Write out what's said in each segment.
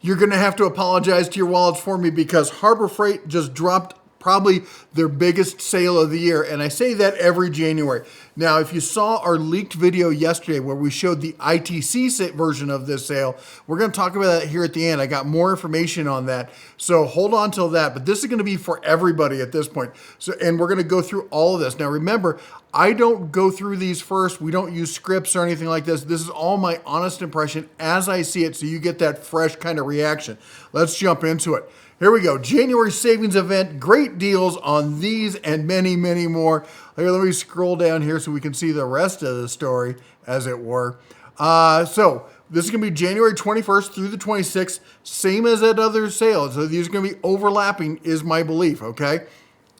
You're going to have to apologize to your wallets for me because Harbor Freight just dropped probably their biggest sale of the year. And I say that every January. Now, if you saw our leaked video yesterday where we showed the ITC version of this sale, we're going to talk about that here at the end. I got more information on that. So hold on till that. But this is going to be for everybody at this point. So, and we're going to go through all of this. Now, remember, I don't go through these first. We don't use scripts or anything like this. This is all my honest impression as I see it. So you get that fresh kind of reaction. Let's jump into it. Here we go. January savings event. Great deals on these and many, many more. Here, let me scroll down here so we can see the rest of the story, as it were. So this is going to be January 21st through the 26th, same as at other sales. So these are going to be overlapping, is my belief, okay?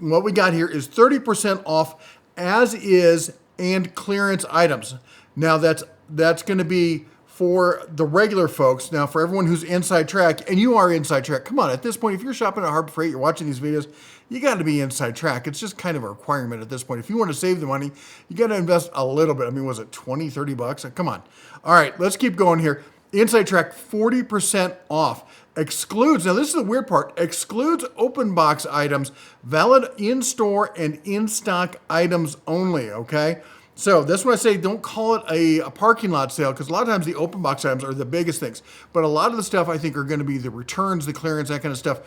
And what we got here is 30% off as is and clearance items. Now that's going to be for the regular folks. Now, for everyone who's inside track, and you are inside track, come on, at this point, if you're shopping at Harbor Freight, you're watching these videos, you got to be inside track. It's just kind of a requirement at this point. If you want to save the money, you got to invest a little bit. I mean, was it 20, 30 bucks? Come on. All right, let's keep going here. Inside track, 40% off. Excludes, now this is the weird part, excludes open box items, valid in-store and in-stock items only, okay? So that's why I say don't call it a parking lot sale, because a lot of times the open box items are the biggest things. But a lot of the stuff I think are going to be the returns, the clearance, that kind of stuff.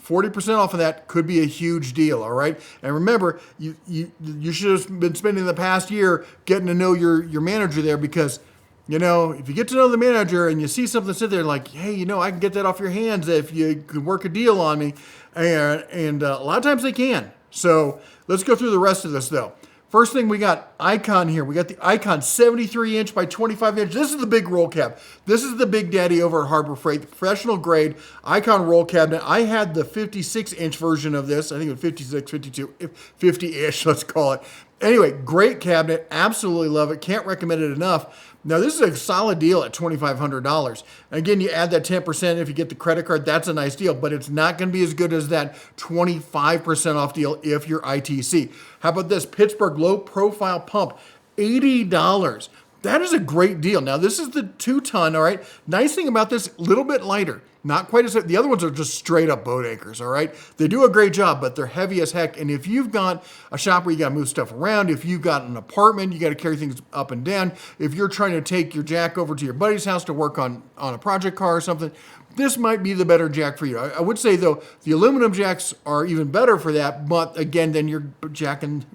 40% off of that could be a huge deal, all right? And remember, you should have been spending the past year getting to know your manager there, because, you know, if you get to know the manager and you see something sit there like, hey, you know, I can get that off your hands if you could work a deal on me. And a lot of times they can. So let's go through the rest of this, though. First thing, we got Icon here. We got the Icon 73 inch by 25 inch. This is the big roll cab. This is the big daddy over at Harbor Freight, the professional grade Icon roll cabinet. I had the 56 inch version of this. I think it was 56, 52, 50-ish, let's call it. Anyway, great cabinet. Absolutely love it. Can't recommend it enough. Now, this is a solid deal at $2,500. Again, you add that 10% if you get the credit card. That's a nice deal, but it's not going to be as good as that 25% off deal if you're ITC. How about this? Pittsburgh low profile pump, $80. That is a great deal. Now, this is the 2-ton, all right? Nice thing about this, a little bit lighter. Not quite as, the other ones are just straight up boat anchors, all right? They do a great job, but they're heavy as heck. And if you've got a shop where you got to move stuff around, if you've got an apartment, you got to carry things up and down, if you're trying to take your jack over to your buddy's house to work on a project car or something, this might be the better jack for you. I would say, though, the aluminum jacks are even better for that, but again, then you're jacking,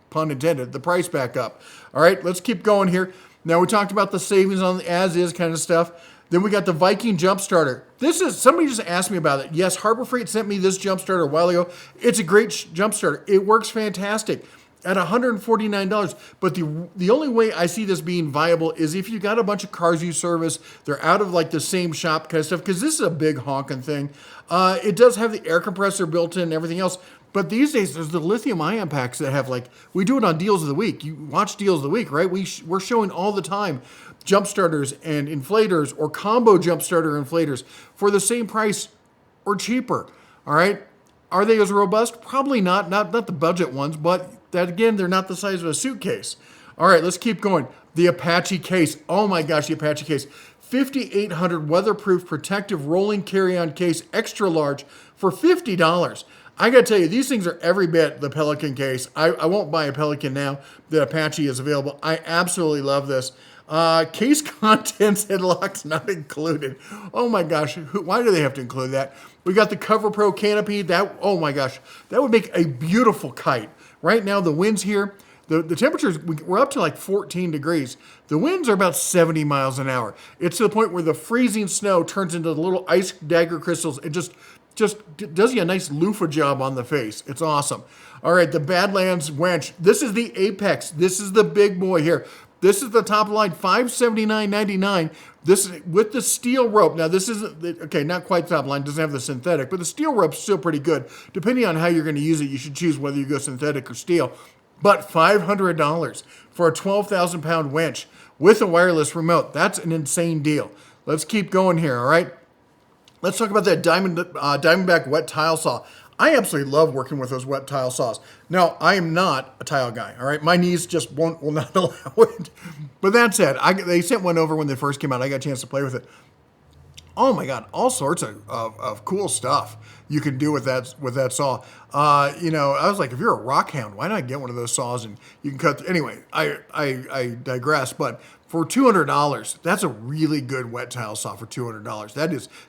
pun intended, the price back up. All right, let's keep going here. Now, we talked about the savings on the as-is kind of stuff. Then we got the Viking jump starter. This is, somebody just asked me about it. Yes, Harbor Freight sent me this jump starter a while ago. It's a great jump starter. It works fantastic at $149. But the only way I see this being viable is if you got a bunch of cars you service, they're out of like the same shop kind of stuff, because this is a big honking thing. It does have the air compressor built in and everything else. But these days, there's the lithium ion packs that have, like, we do it on Deals of the Week. You watch Deals of the Week, right? We're showing all the time jump starters and inflators or combo jump starter inflators for the same price or cheaper, all right? Are they as robust? Probably not the budget ones, but that, again, they're not the size of a suitcase. All right, let's keep going. The Apache case. Oh my gosh, the Apache case. 5,800 weatherproof protective rolling carry-on case, extra large, for $50. I got to tell you, these things are every bit the Pelican case. I won't buy a Pelican now that Apache is available. I absolutely love this. Case contents headlocks not included. Oh my gosh, why do they have to include that? We got the Cover Pro canopy. That, oh my gosh, that would make a beautiful kite. Right now, the winds here, the temperatures, we're up to like 14 degrees. The winds are about 70 miles an hour. It's to the point where the freezing snow turns into little ice dagger crystals. It just does you a nice loofah job on the face. It's awesome. All right, the Badlands winch. This is the Apex. This is the big boy here. This is the top line, $579.99. This is with the steel rope. Now, this is, okay, not quite top line, doesn't have the synthetic, but the steel rope's still pretty good. Depending on how you're going to use it, you should choose whether you go synthetic or steel. But $500 for a 12,000-pound winch with a wireless remote. That's an insane deal. Let's keep going here, all right? Let's talk about that Diamondback wet tile saw. I absolutely love working with those wet tile saws. Now, I am not a tile guy, all right? My knees just will not allow it. But that said, they sent one over when they first came out. I got a chance to play with it. Oh my God, all sorts of cool stuff you can do with that saw. I was like, if you're a rock hound, why not get one of those saws and you can cut. Anyway, I digress, but for $200, that's a really good wet tile saw for $200.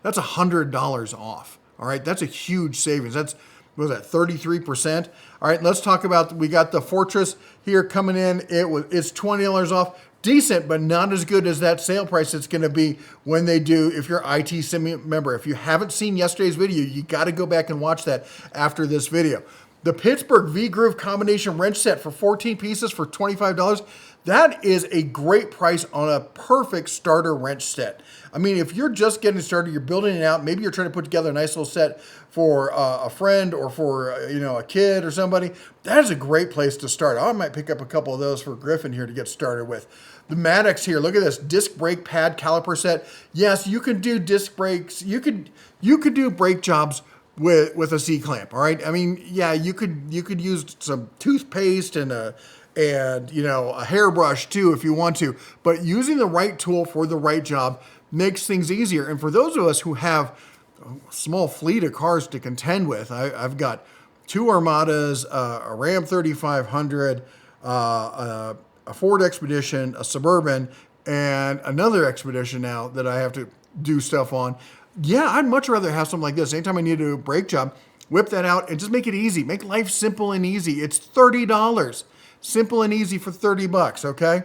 That's $100 off. All right, that's a huge savings. That's what was that 33%? All right, let's talk about. We got the Fortress here coming in. It's $20 off. Decent, but not as good as that sale price it's going to be when they do. If you're IT Sim member, if you haven't seen yesterday's video, you got to go back and watch that after this video. The Pittsburgh V-Groove combination wrench set for 14 pieces for $25. That is a great price on a perfect starter wrench set. I mean, if you're just getting started, you're building it out, maybe you're trying to put together a nice little set for a friend or for a kid or somebody, that is a great place to start. I might pick up a couple of those for Griffin here to get started with. The Pneumatics here, look at this disc brake pad caliper set. Yes, you can do disc brakes. You could do brake jobs with a C-clamp. All right. I mean, yeah, you could use some toothpaste and a hairbrush too if you want to. But using the right tool for the right job makes things easier. And for those of us who have a small fleet of cars to contend with, I've got two Armadas, a Ram 3500, a Ford Expedition, a Suburban, and another Expedition now that I have to do stuff on. Yeah, I'd much rather have something like this. Anytime I need to do a brake job, whip that out and just make it easy. Make life simple and easy. It's $30. Simple and easy for $30, okay?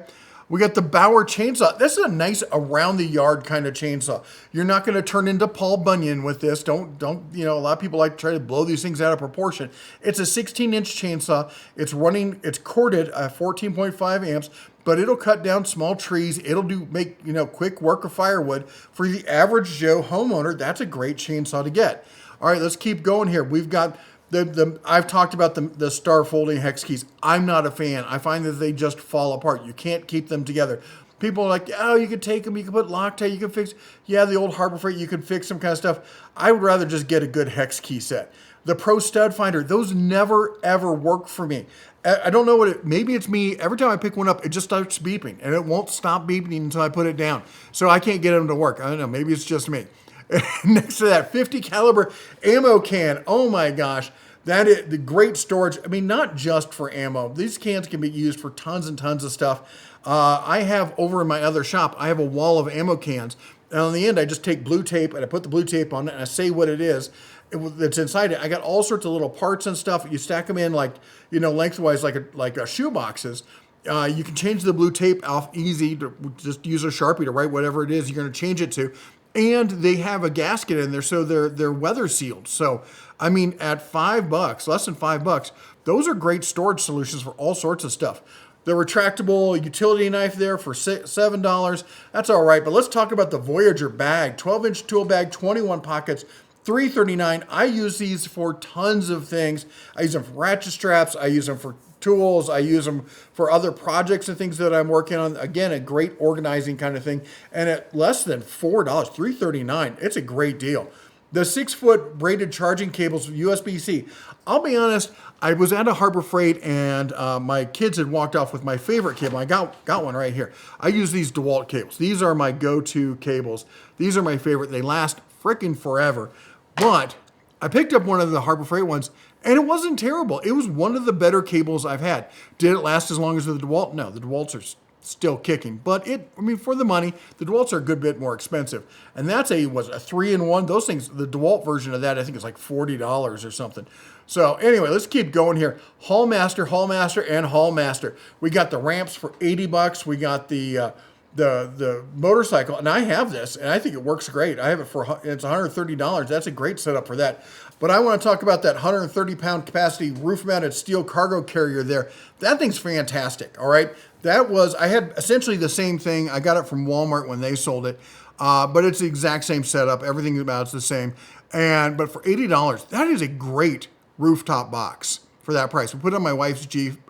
We got the Bauer chainsaw. This is a nice around the yard kind of chainsaw. You're not going to turn into Paul Bunyan with this. Don't, a lot of people like to try to blow these things out of proportion. It's a 16-inch chainsaw. It's corded at 14.5 amps, but it'll cut down small trees. It'll make quick work of firewood. For the average Joe homeowner, that's a great chainsaw to get. All right, let's keep going here. We've got I've talked about the star folding hex keys. I'm not a fan. I find that they just fall apart. You can't keep them together. People are like, oh, you could take them, you can put Loctite, you can fix. Yeah, the old Harbor Freight, you could fix some kind of stuff. I would rather just get a good hex key set. The Pro Stud Finder, those never ever work for me. I don't know maybe it's me. Every time I pick one up, it just starts beeping and it won't stop beeping until I put it down. So I can't get them to work. I don't know, maybe it's just me. Next to that, 50 caliber ammo can. Oh my gosh. That is the great storage. I mean, not just for ammo. These cans can be used for tons and tons of stuff. I have over in my other shop, I have a wall of ammo cans. And on the end, I just take blue tape and I put the blue tape on it and I say what it is that's inside it. I got all sorts of little parts and stuff. You stack them in lengthwise like shoe boxes. You can change the blue tape off easy. To just use a Sharpie to write whatever it is you're going to change it to. And they have a gasket in there, so they're weather sealed. So, I mean, at $5, less than $5, those are great storage solutions for all sorts of stuff. The retractable utility knife there for $7. That's all right. But let's talk about the Voyager bag, 12-inch tool bag, 21 pockets, $3.39. I use these for tons of things. I use them for ratchet straps. I use them for tools. I use them for other projects and things that I'm working on. Again, a great organizing kind of thing. And at less than $4, $3.39, it's a great deal. The 6-foot braided charging cables, USB-C. I'll be honest, I was at a Harbor Freight and my kids had walked off with my favorite cable. I got one right here. I use these DeWalt cables. These are my go-to cables. These are my favorite. They last freaking forever. But I picked up one of the Harbor Freight ones and it wasn't terrible. It was one of the better cables I've had. Did it last as long as the DeWalt? No, the DeWalts are still kicking. But for the money, the DeWalts are a good bit more expensive. And that's a 3-in-1. Those things, the DeWalt version of that, I think is like $40 or something. So anyway, let's keep going here. Hallmaster, and Hallmaster. We got the ramps for $80. We got the motorcycle, and I have this, and I think it works great. I have it it's $130. That's a great setup for that. But I want to talk about that 130-pound capacity roof-mounted steel cargo carrier there. That thing's fantastic, all right? I had essentially the same thing. I got it from Walmart when they sold it, but it's the exact same setup. Everything about it's the same. But for $80, that is a great rooftop box for that price. We put it on my wife's Jeep,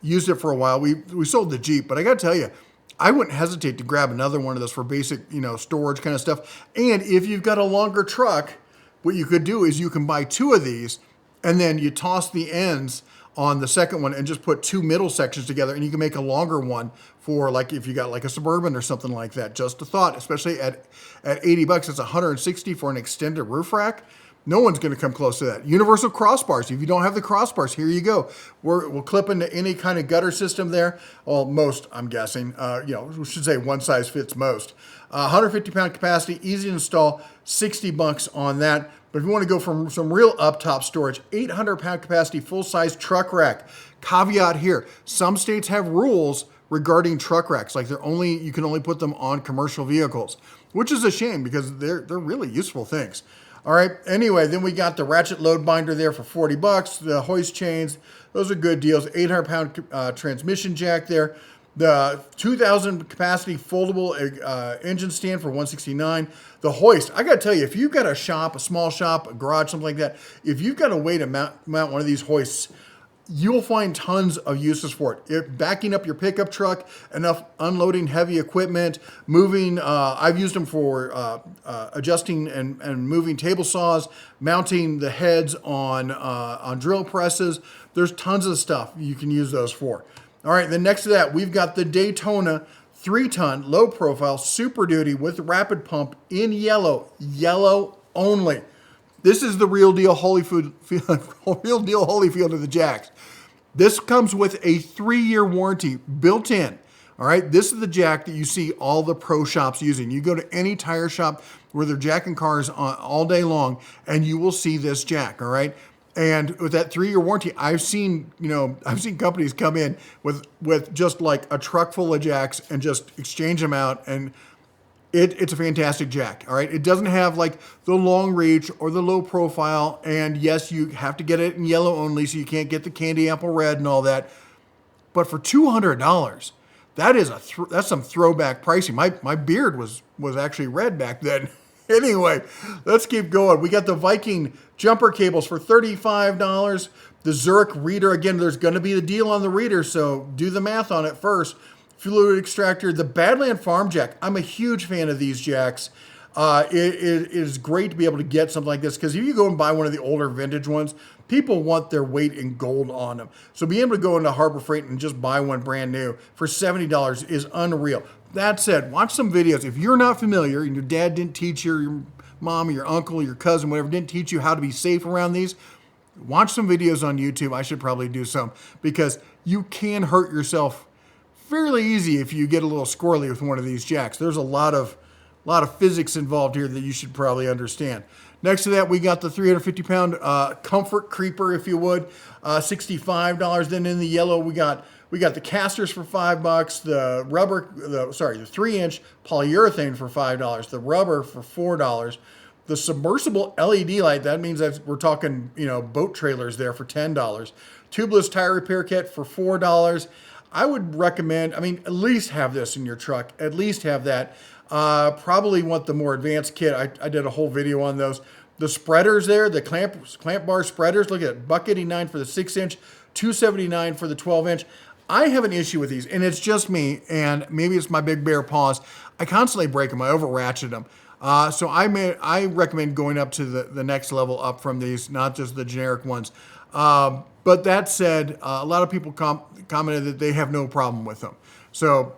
used it for a while. We sold the Jeep, but I got to tell you, I wouldn't hesitate to grab another one of those for basic, storage kind of stuff. And if you've got a longer truck, what you could do is you can buy 2 of these and then you toss the ends on the second one and just put two middle sections together, and you can make a longer one for like if you got like a Suburban or something like that. Just a thought, especially at $80, it's $160 for an extended roof rack. No one's going to come close to that. Universal crossbars. If you don't have the crossbars, here you go. We'll clip into any kind of gutter system there. Well, most, I'm guessing. We should say one size fits most. 150-pound capacity, easy to install, $60 on that. But if you want to go from some real up-top storage, 800-pound capacity, full-size truck rack. Caveat here, some states have rules regarding truck racks, like you can only put them on commercial vehicles, which is a shame because they're really useful things. All right, anyway, then we got the ratchet load binder there for $40, the hoist chains, those are good deals, 800-pound transmission jack there, the 2,000 capacity foldable engine stand for $169. The hoist, I got to tell you, if you've got a shop, a small shop, a garage, something like that, if you've got a way to mount one of these hoists, you'll find tons of uses for it. Backing up your pickup truck, enough unloading heavy equipment, moving, I've used them for adjusting and moving table saws, mounting the heads on drill presses. There's tons of stuff you can use those for. All right, then next to that, we've got the Daytona 3-ton, low profile, Super Duty with rapid pump in yellow only. This is the real deal Holyfield of the jacks. This comes with a 3-year warranty built in. All right, this is the jack that you see all the pro shops using. You go to any tire shop where they're jacking cars all day long, and you will see this jack. All right, and with that 3-year warranty, I've seen companies come in with just like a truck full of jacks and just exchange them out, and it's a fantastic jack, all right? It doesn't have like the long reach or the low profile, and yes, you have to get it in yellow only, so you can't get the candy apple red and all that. But for $200, that's some throwback pricing. My beard was actually red back then. Anyway, let's keep going. We got the Viking jumper cables for $35. The Zurich reader, again, there's going to be a deal on the reader, so do the math on it first. Fluid extractor, the Badland Farm Jack. I'm a huge fan of these jacks. It is great to be able to get something like this because if you go and buy one of the older vintage ones, people want their weight in gold on them. So being able to go into Harbor Freight and just buy one brand new for $70 is unreal. That said, watch some videos. If you're not familiar and your dad didn't teach you, your mom, your uncle, your cousin, whatever, didn't teach you how to be safe around these, watch some videos on YouTube. I should probably do some because you can hurt yourself fairly easy if you get a little squirrely with one of these jacks. There's a lot of physics involved here that you should probably understand. Next to that, we got the 350-pound comfort creeper, if you would, $65. Then in the yellow, we got the casters for $5, the 3-inch polyurethane for $5, the rubber for $4, the submersible LED light. That means that we're talking, boat trailers there for $10, tubeless tire repair kit for $4. I would recommend, at least have this in your truck. At least have that. Probably want the more advanced kit. I did a whole video on those. The spreaders there, the clamp bar spreaders, look at it, $189 for the 6-inch, $279 for the 12-inch. I have an issue with these, and it's just me, and maybe it's my big bear paws. I constantly break them. I over-ratchet them. So I recommend going up to the next level up from these, not just the generic ones. But that said, a lot of people commented that they have no problem with them. So,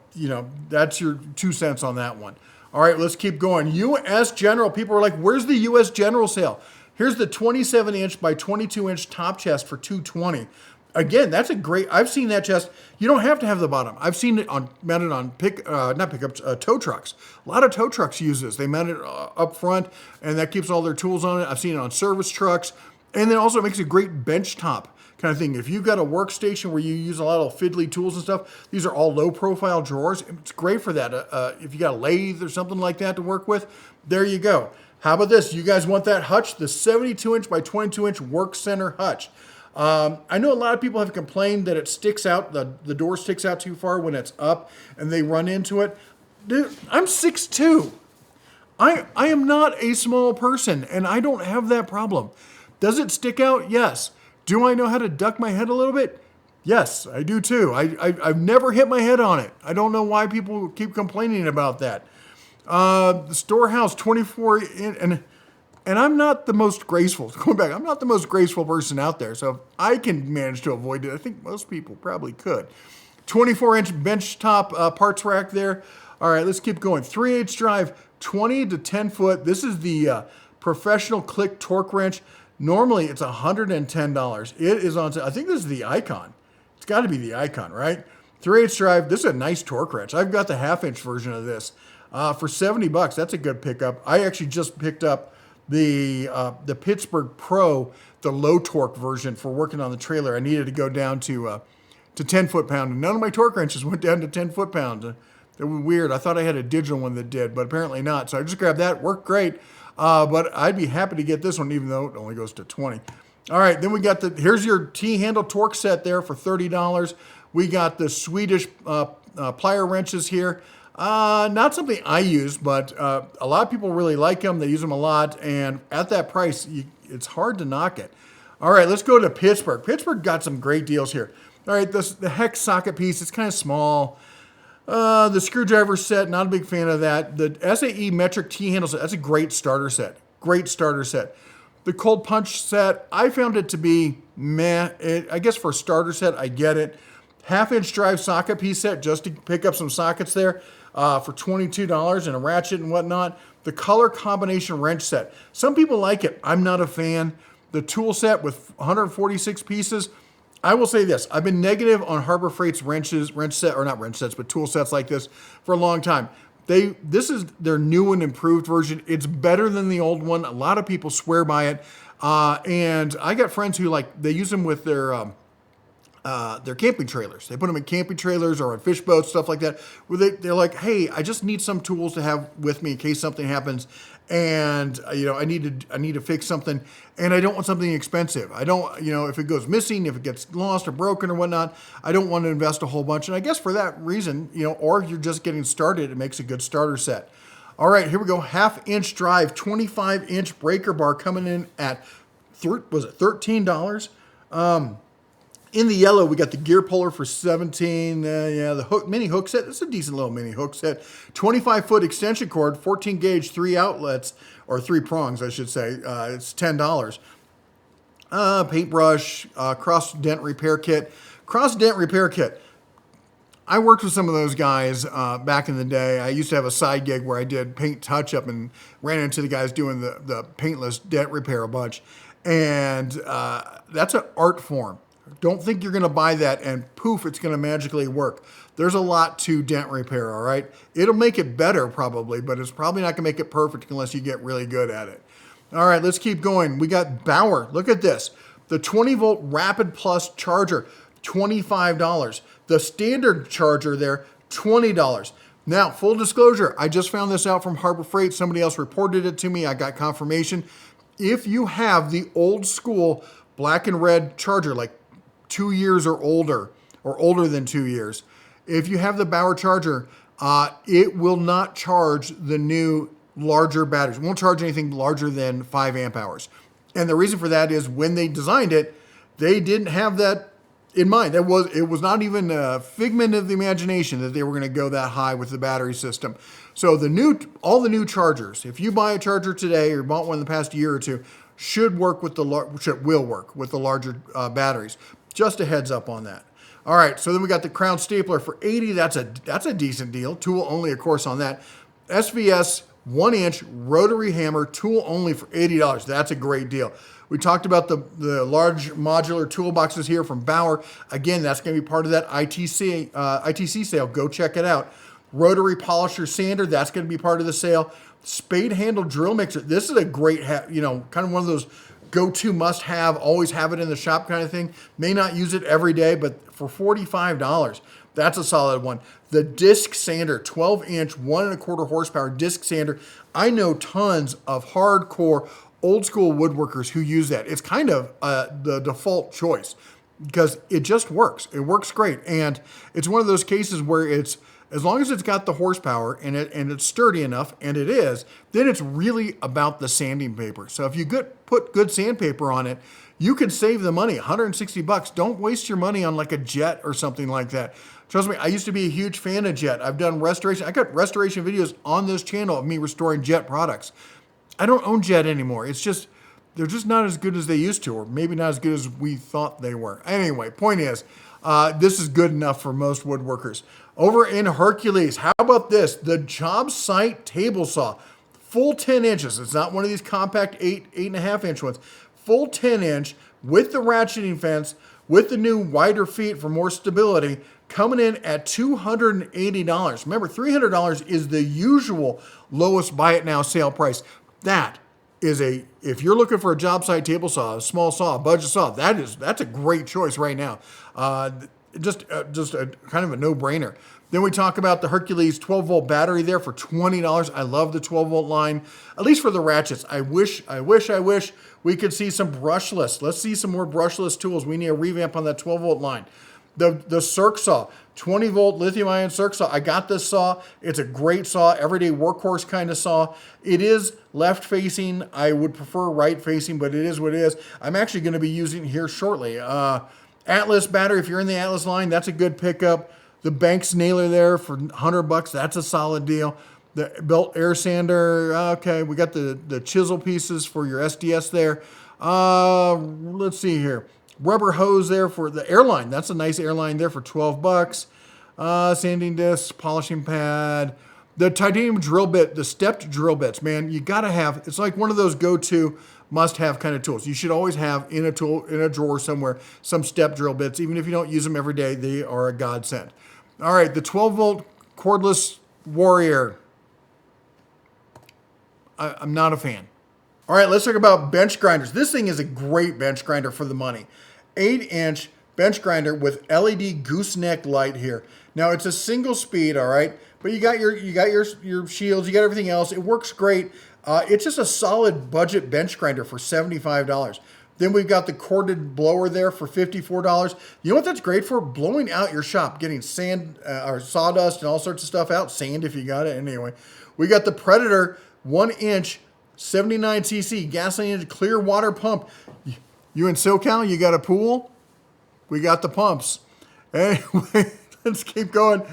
that's your 2 cents on that one. All right, let's keep going. U.S. General. People are like, where's the U.S. General sale? Here's the 27-inch by 22-inch top chest for $220. Again, that's a great, I've seen that chest. You don't have to have the bottom. I've seen it mounted on tow trucks. A lot of tow trucks use this. They mount it up front, and that keeps all their tools on it. I've seen it on service trucks. And then also it makes a great bench top kind of thing. If you've got a workstation where you use a lot of fiddly tools and stuff, these are all low profile drawers. It's great for that. If you got a lathe or something like that to work with, there you go. How about this? You guys want that hutch? The 72-inch by 22-inch work center hutch. I know a lot of people have complained that it sticks out, the door sticks out too far when it's up and they run into it. Dude, I'm 6'2". I am not a small person and I don't have that problem. Does it stick out? Yes. Do I know how to duck my head a little bit? Yes, I do too. I've never hit my head on it. I don't know why people keep complaining about that. The storehouse 24 in, and And I'm not the most graceful, going back, I'm not the most graceful person out there. So if I can manage to avoid it, I think most people probably could. 24-inch benchtop parts rack there. All right, let's keep going. 3/8 drive, 20 to 10 foot. This is the professional click torque wrench. Normally it's $110. It is on, I think this is the Icon. It's got to be the Icon, right? 3/8 drive. This is a nice torque wrench. I've got the 1/2-inch version of this for $70. That's a good pickup. I actually just picked up the Pittsburgh Pro, the low torque version for working on the trailer. I needed to go down to 10 foot-pound, and none of my torque wrenches went down to 10 foot-pound. It was weird. I thought I had a digital one that did, but apparently not. So I just grabbed that. Worked great. But I'd be happy to get this one, even though it only goes to 20. All right, then we got here's your T-handle torque set there for $30. We got the Swedish plier wrenches here. Not something I use, but a lot of people really like them. They use them a lot, and at that price, it's hard to knock it. All right, let's go to Pittsburgh. Pittsburgh got some great deals here. All right, the hex socket piece, it's kind of small. The screwdriver set, not a big fan of that. The SAE metric T-handle set, that's a great starter set. Great starter set. The cold punch set, I found it to be meh. I guess for a starter set, I get it. 1/2-inch drive socket piece set, just to pick up some sockets there for $22 and a ratchet and whatnot. The color combination wrench set. Some people like it. I'm not a fan. The tool set with 146 pieces. I will say this, I've been negative on Harbor Freight's wrench set, or not wrench sets, but tool sets like this for a long time. This is their new and improved version. It's better than the old one. A lot of people swear by it. And I got friends who they use them with their camping trailers. They put them in camping trailers or on fish boats, stuff like that, where they're like, hey, I just need some tools to have with me in case something happens. And, I need to fix something, and I don't want something expensive. I don't, if it goes missing, if it gets lost or broken or whatnot, I don't want to invest a whole bunch. And I guess for that reason, or if you're just getting started, it makes a good starter set. All right, here we go. 1/2-inch drive, 25-inch breaker bar coming in at, was it $13? In the yellow, we got the gear puller for $17. The mini hook set. It's a decent little mini hook set. 25-foot extension cord, 14 gauge, 3 outlets, or 3 prongs, I should say. It's $10. Paintbrush, cross dent repair kit. Cross dent repair kit. I worked with some of those guys back in the day. I used to have a side gig where I did paint touch-up and ran into the guys doing the paintless dent repair a bunch. And that's an art form. Don't think you're going to buy that and poof, it's going to magically work. There's a lot to dent repair, all right? It'll make it better probably, but it's probably not going to make it perfect unless you get really good at it. All right, let's keep going. We got Bauer. Look at this. The 20-volt Rapid Plus charger, $25. The standard charger there, $20. Now, full disclosure, I just found this out from Harbor Freight. Somebody else reported it to me. I got confirmation. If you have the old school black and red charger, like 2 years or older than 2 years. If you have the Bauer charger, it will not charge the new larger batteries. It won't charge anything larger than 5 amp hours. And the reason for that is when they designed it, they didn't have that in mind. It was not even a figment of the imagination that they were going to go that high with the battery system. So all the new chargers, if you buy a charger today or bought one in the past year or two, will work with the larger batteries. Just a heads up on that. All right, so then we got the Crown stapler for $80. That's a decent deal. Tool only, of course, on that. SVS 1-inch rotary hammer, tool only for $80. That's a great deal. We talked about the large modular toolboxes here from Bauer. Again, that's going to be part of that ITC sale. Go check it out. Rotary polisher sander, that's going to be part of the sale. Spade handle drill mixer. This is a great, kind of one of those go-to must-have, always have it in the shop kind of thing. May not use it every day, but for $45, that's a solid one. The disc sander, 12-inch, 1.25 horsepower disc sander. I know tons of hardcore, old-school woodworkers who use that. It's kind of the default choice because it just works. It works great, and it's one of those cases where it's, as long as it's got the horsepower and it's sturdy enough, and it is, then it's really about the sanding paper. So if you put good sandpaper on it, you can save the money, $160. Don't waste your money on like a Jet or something like that. Trust me, I used to be a huge fan of Jet. I've done restoration. I got restoration videos on this channel of me restoring Jet products. I don't own Jet anymore. It's just, they're just not as good as they used to, or maybe not as good as we thought they were. Anyway, point is, this is good enough for most woodworkers. Over in Hercules, how about this? The job site table saw, full 10 inches. It's not one of these compact 8.5 inch ones. Full 10 inch with the ratcheting fence, with the new wider feet for more stability, coming in at $280. Remember, $300 is the usual lowest buy it now sale price. That is if you're looking for a job site table saw, a small saw, a budget saw, that's a great choice right now. Just a kind of a no-brainer. Then we talk about the Hercules 12-volt battery there for $20. I love the 12-volt line, at least for the ratchets. I wish we could see some brushless. Let's see some more brushless tools. We need a revamp on that 12-volt line. The circ saw, 20-volt lithium-ion circ saw. I got this saw. It's a great saw, everyday workhorse kind of saw. It is left-facing. I would prefer right-facing, but it is what it is. I'm actually going to be using it here shortly. Atlas battery, if you're in the Atlas line, that's a good pickup. The Banks nailer there for $100, that's a solid deal. The belt air sander, okay, we got the chisel pieces for your SDS there. Let's see here. Rubber hose there for the airline. That's a nice airline there for $12. Sanding disc, polishing pad. The titanium drill bit, the stepped drill bits, man, you gotta have, it's like one of those go-to must-have kind of tools. You should always have in a drawer somewhere some step drill bits. Even if you don't use them every day, they are a godsend. All right, the 12-volt cordless Warrior. I'm not a fan. All right, let's talk about bench grinders. This thing is a great bench grinder for the money. 8-inch bench grinder with LED gooseneck light here. Now it's a single speed, all right, but you got your shields, you got everything else. It works great. It's just a solid budget bench grinder for $75. Then we've got the corded blower there for $54. You know what that's great for? Blowing out your shop, getting sand or sawdust and all sorts of stuff out. Sand if you got it. Anyway, we got the Predator 1-inch 79cc gasoline clear water pump. You in SoCal, you got a pool? We got the pumps. Anyway, let's keep going.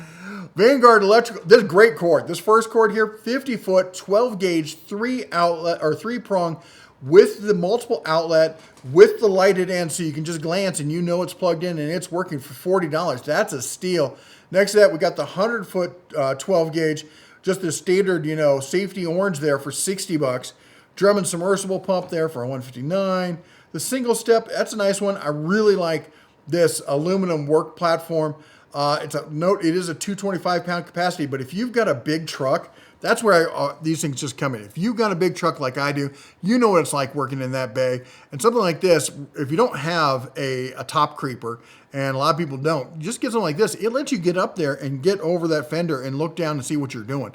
Vanguard electrical, this great cord. This first cord here, 50 foot, 12 gauge, 3-prong with the multiple outlet, with the lighted end, so you can just glance and you know it's plugged in and it's working for $40. That's a steal. Next to that, we got the 100 foot 12 gauge, just the standard, safety orange there for $60. Drummond submersible pump there for $159. The single step, that's a nice one. I really like this aluminum work platform. It is a 225 pound capacity, but if you've got a big truck, that's where these things just come in. If you've got a big truck like I do, you know what it's like working in that bay. And something like this, if you don't have a top creeper, and a lot of people don't, just get something like this. It lets you get up there and get over that fender and look down and see what you're doing.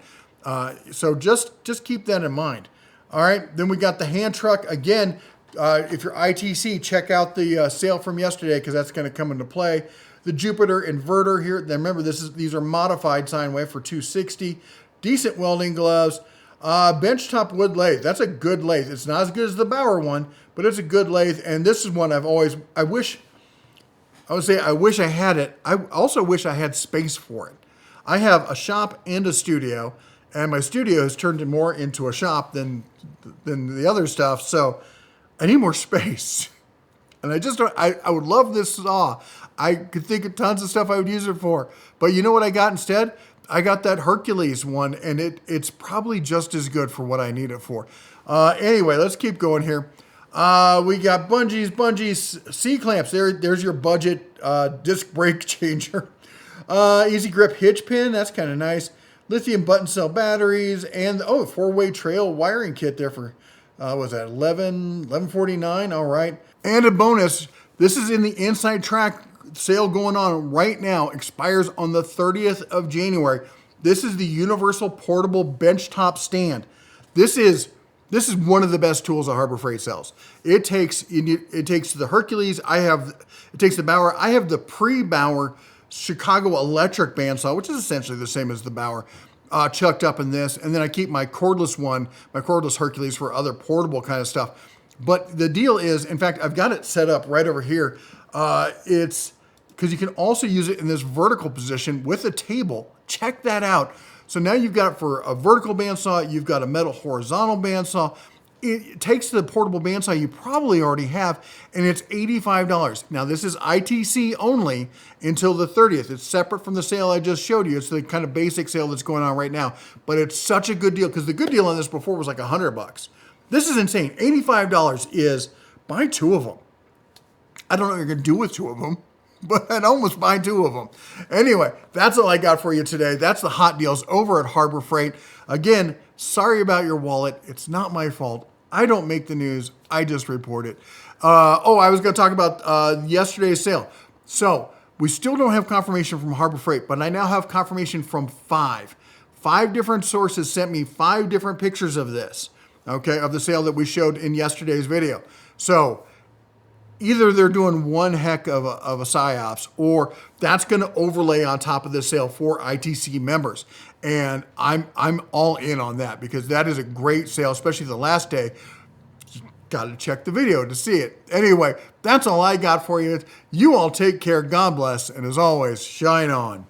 So just keep that in mind. All right, then we got the hand truck. Again, if you're ITC, check out the sale from yesterday because that's going to come into play. The Jupiter inverter here. Remember, these are modified sine wave for $260. Decent welding gloves. Benchtop wood lathe. That's a good lathe. It's not as good as the Bauer one, but it's a good lathe. And this is one I wish I had it. I also wish I had space for it. I have a shop and a studio, and my studio has turned more into a shop than the other stuff. So I need more space. And I would love this saw. I could think of tons of stuff I would use it for. But you know what I got instead? I got that Hercules one, and it's probably just as good for what I need it for. Anyway, let's keep going here. We got bungees, C-clamps. There's your budget disc brake changer. Easy grip hitch pin. That's kind of nice. Lithium button cell batteries. And, 4-way trail wiring kit there for, was that $11.49? All right. And a bonus. This is in the Inside Track sale going on right now. Expires on the 30th of January. This is the Universal Portable Benchtop Stand. This is one of the best tools that Harbor Freight sells. It takes the Hercules. It takes the Bauer. I have the pre-Bauer Chicago electric bandsaw, which is essentially the same as the Bauer, chucked up in this. And then I keep my cordless one, my cordless Hercules, for other portable kind of stuff. But the deal is, in fact, I've got it set up right over here. It's because you can also use it in this vertical position with a table. Check that out. So now you've got it for a vertical bandsaw, you've got a metal horizontal bandsaw, it takes the portable bandsaw you probably already have, and it's $85. Now, this is ITC only until the 30th. It's separate from the sale I just showed you. It's the kind of basic sale that's going on right now. But it's such a good deal, because the good deal on this before was like $100. This is insane. $85 is buy two of them. I don't know what you're going to do with two of them, but I'd almost buy two of them. Anyway, that's all I got for you today. That's the hot deals over at Harbor Freight. Again, sorry about your wallet. It's not my fault. I don't make the news. I just report it. I was going to talk about yesterday's sale. So we still don't have confirmation from Harbor Freight, but I now have confirmation from five. Five different sources sent me 5 different pictures of this, okay, of the sale that we showed in yesterday's video. So either they're doing one heck of a psyops, or that's going to overlay on top of this sale for ITC members. And I'm all in on that, because that is a great sale, especially the last day. You got to check the video to see it. Anyway, that's all I got for you. You all take care. God bless. And as always, shine on.